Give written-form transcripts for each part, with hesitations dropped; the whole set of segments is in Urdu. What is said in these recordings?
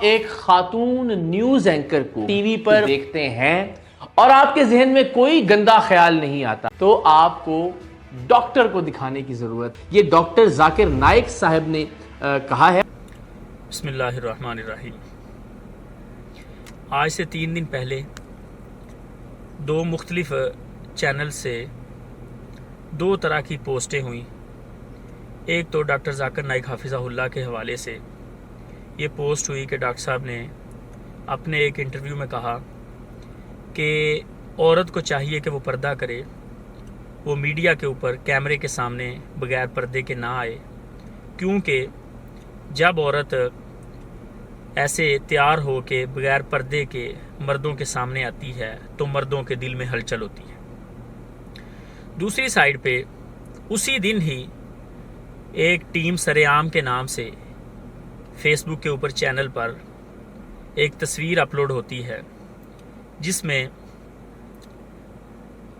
ایک خاتون نیوز اینکر کو ٹی وی پر دیکھتے ہیں اور آپ کے ذہن میں کوئی گندا خیال نہیں آتا تو آپ کو ڈاکٹر کو دکھانے کی ضرورت. یہ ڈاکٹر ذاکر نائک صاحب نے کہا ہے. بسم اللہ الرحمن الرحیم. آج سے 3 دن پہلے 2 مختلف چینل سے 2 طرح کی پوسٹیں ہوئیں. ایک تو ڈاکٹر ذاکر نائک حافظہ اللہ کے حوالے سے یہ پوسٹ ہوئی کہ ڈاکٹر صاحب نے اپنے ایک انٹرویو میں کہا کہ عورت کو چاہیے کہ وہ پردہ کرے, وہ میڈیا کے اوپر کیمرے کے سامنے بغیر پردے کے نہ آئے, کیونکہ جب عورت ایسے تیار ہو کے بغیر پردے کے مردوں کے سامنے آتی ہے تو مردوں کے دل میں ہلچل ہوتی ہے. دوسری سائیڈ پہ اسی دن ہی ایک ٹیم سر عام کے نام سے فیس بک کے اوپر چینل پر ایک تصویر اپلوڈ ہوتی ہے جس میں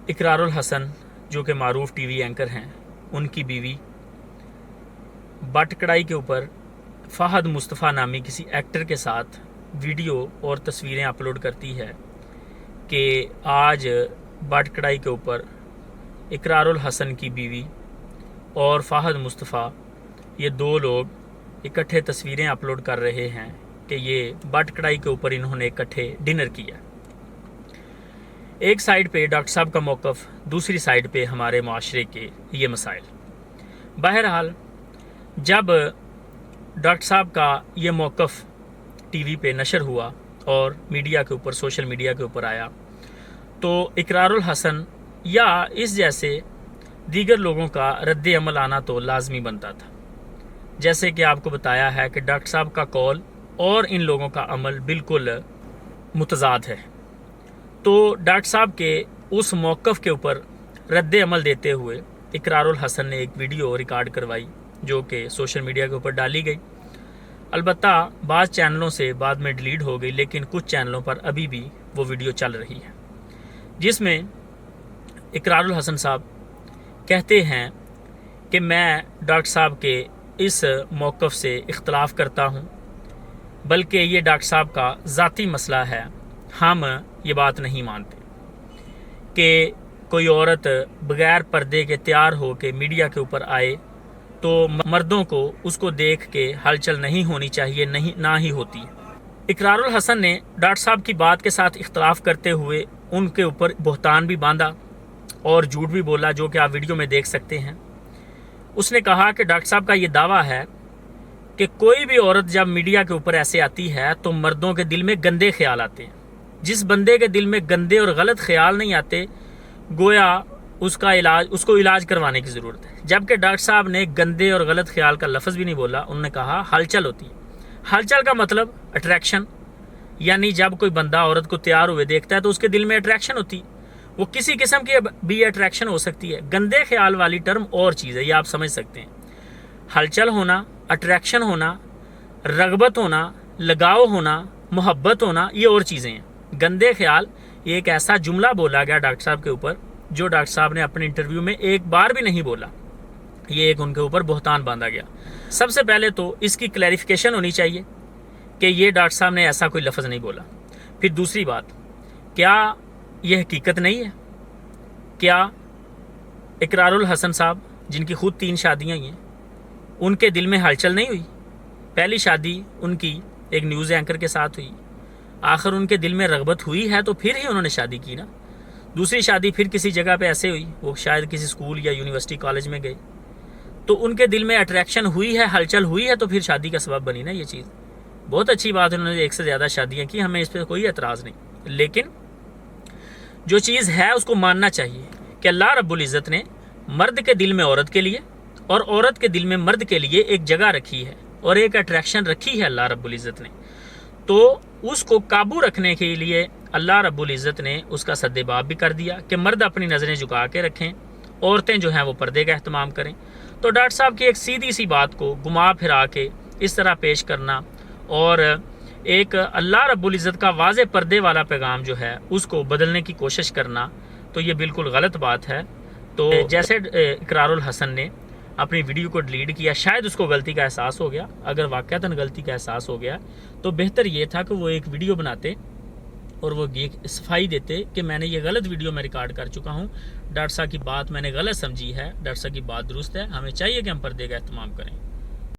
اقرار الحسن جو کہ معروف ٹی وی اینکر ہیں, ان کی بیوی بٹ کڑائی کے اوپر فہد مصطفیٰ نامی کسی ایکٹر کے ساتھ ویڈیو اور تصویریں اپلوڈ کرتی ہے کہ آج بٹ کڑائی کے اوپر اقرار الحسن کی بیوی اور فہد مصطفیٰ یہ 2 لوگ اکٹھے تصویریں اپلوڈ کر رہے ہیں کہ یہ بٹ کڑائی کے اوپر انہوں نے اکٹھے ڈنر کیا. ایک سائیڈ پہ ڈاکٹر صاحب کا موقف, دوسری سائیڈ پہ ہمارے معاشرے کے یہ مسائل. بہرحال جب ڈاکٹر صاحب کا یہ موقف ٹی وی پہ نشر ہوا اور میڈیا کے اوپر, سوشل میڈیا کے اوپر آیا, تو اقرار الحسن یا اس جیسے دیگر لوگوں کا رد عمل آنا تو لازمی بنتا تھا. جیسے کہ آپ کو بتایا ہے کہ ڈاکٹر صاحب کا قول اور ان لوگوں کا عمل بالکل متضاد ہے. تو ڈاکٹر صاحب کے اس موقف کے اوپر رد عمل دیتے ہوئے اقرار الحسن نے ایک ویڈیو ریکارڈ کروائی جو کہ سوشل میڈیا کے اوپر ڈالی گئی. البتہ بعض چینلوں سے بعد میں ڈیلیٹ ہو گئی, لیکن کچھ چینلوں پر ابھی بھی وہ ویڈیو چل رہی ہے جس میں اقرار الحسن صاحب کہتے ہیں کہ میں ڈاکٹر صاحب کے اس موقف سے اختلاف کرتا ہوں, بلکہ یہ ڈاکٹر صاحب کا ذاتی مسئلہ ہے. ہم یہ بات نہیں مانتے کہ کوئی عورت بغیر پردے کے تیار ہو کے میڈیا کے اوپر آئے تو مردوں کو اس کو دیکھ کے ہلچل نہیں ہونی چاہیے, نہ ہی ہوتی. اقرار الحسن نے ڈاکٹر صاحب کی بات کے ساتھ اختلاف کرتے ہوئے ان کے اوپر بہتان بھی باندھا اور جھوٹ بھی بولا, جو کہ آپ ویڈیو میں دیکھ سکتے ہیں. اس نے کہا کہ ڈاکٹر صاحب کا یہ دعویٰ ہے کہ کوئی بھی عورت جب میڈیا کے اوپر ایسے آتی ہے تو مردوں کے دل میں گندے خیال آتے ہیں. جس بندے کے دل میں گندے اور غلط خیال نہیں آتے گویا اس کو علاج کروانے کی ضرورت ہے. جبکہ ڈاکٹر صاحب نے گندے اور غلط خیال کا لفظ بھی نہیں بولا, انہوں نے کہا ہلچل ہوتی ہے. ہلچل کا مطلب اٹریکشن, یعنی جب کوئی بندہ عورت کو تیار ہوئے دیکھتا ہے تو اس کے دل میں اٹریکشن ہوتی ہے. وہ کسی قسم کی بھی اٹریکشن ہو سکتی ہے. گندے خیال والی ٹرم اور چیز ہے, یہ آپ سمجھ سکتے ہیں. ہلچل ہونا, اٹریکشن ہونا, رغبت ہونا, لگاؤ ہونا, محبت ہونا, یہ اور چیزیں ہیں. گندے خیال یہ ایک ایسا جملہ بولا گیا ڈاکٹر صاحب کے اوپر جو ڈاکٹر صاحب نے اپنے انٹرویو میں ایک بار بھی نہیں بولا. یہ ایک ان کے اوپر بہتان باندھا گیا. سب سے پہلے تو اس کی کلیریفیکیشن ہونی چاہیے کہ یہ ڈاکٹر صاحب نے ایسا کوئی لفظ نہیں بولا. پھر دوسری بات, کیا یہ حقیقت نہیں ہے؟ کیا اقرار الحسن صاحب جن کی خود 3 شادیاں ہیں ان کے دل میں ہلچل نہیں ہوئی؟ پہلی شادی ان کی ایک نیوز اینکر کے ساتھ ہوئی, آخر ان کے دل میں رغبت ہوئی ہے تو پھر ہی انہوں نے شادی کی نا. دوسری شادی پھر کسی جگہ پہ ایسے ہوئی, وہ شاید کسی اسکول یا یونیورسٹی کالج میں گئے تو ان کے دل میں اٹریکشن ہوئی ہے, ہلچل ہوئی ہے تو پھر شادی کا سبب بنی نا یہ چیز. بہت اچھی بات ہے, انہوں نے 1 سے زیادہ شادیاں کی, ہمیں اس پہ کوئی اعتراض نہیں, لیکن جو چیز ہے اس کو ماننا چاہیے کہ اللہ رب العزت نے مرد کے دل میں عورت کے لیے اور عورت کے دل میں مرد کے لیے ایک جگہ رکھی ہے اور ایک اٹریکشن رکھی ہے اللہ رب العزت نے. تو اس کو قابو رکھنے کے لیے اللہ رب العزت نے اس کا سد باب بھی کر دیا کہ مرد اپنی نظریں جھکا کے رکھیں, عورتیں جو ہیں وہ پردے کا اہتمام کریں. تو ڈاکٹر صاحب کی ایک سیدھی سی بات کو گما پھرا کے اس طرح پیش کرنا اور ایک اللہ رب العزت کا واضح پردے والا پیغام جو ہے اس کو بدلنے کی کوشش کرنا, تو یہ بالکل غلط بات ہے. تو جیسے اقرار الحسن نے اپنی ویڈیو کو ڈیلیٹ کیا. شاید اس کو غلطی کا احساس ہو گیا. اگر واقعتاً غلطی کا احساس ہو گیا تو بہتر یہ تھا کہ وہ ایک ویڈیو بناتے اور وہ یہ صفائی دیتے کہ میں نے یہ غلط ویڈیو میں ریکارڈ کر چکا ہوں, ڈاکٹر صاحب کی بات میں نے غلط سمجھی ہے, ڈاکٹر صاحب کی بات درست ہے, ہمیں چاہیے کہ ہم پردے کا اہتمام کریں.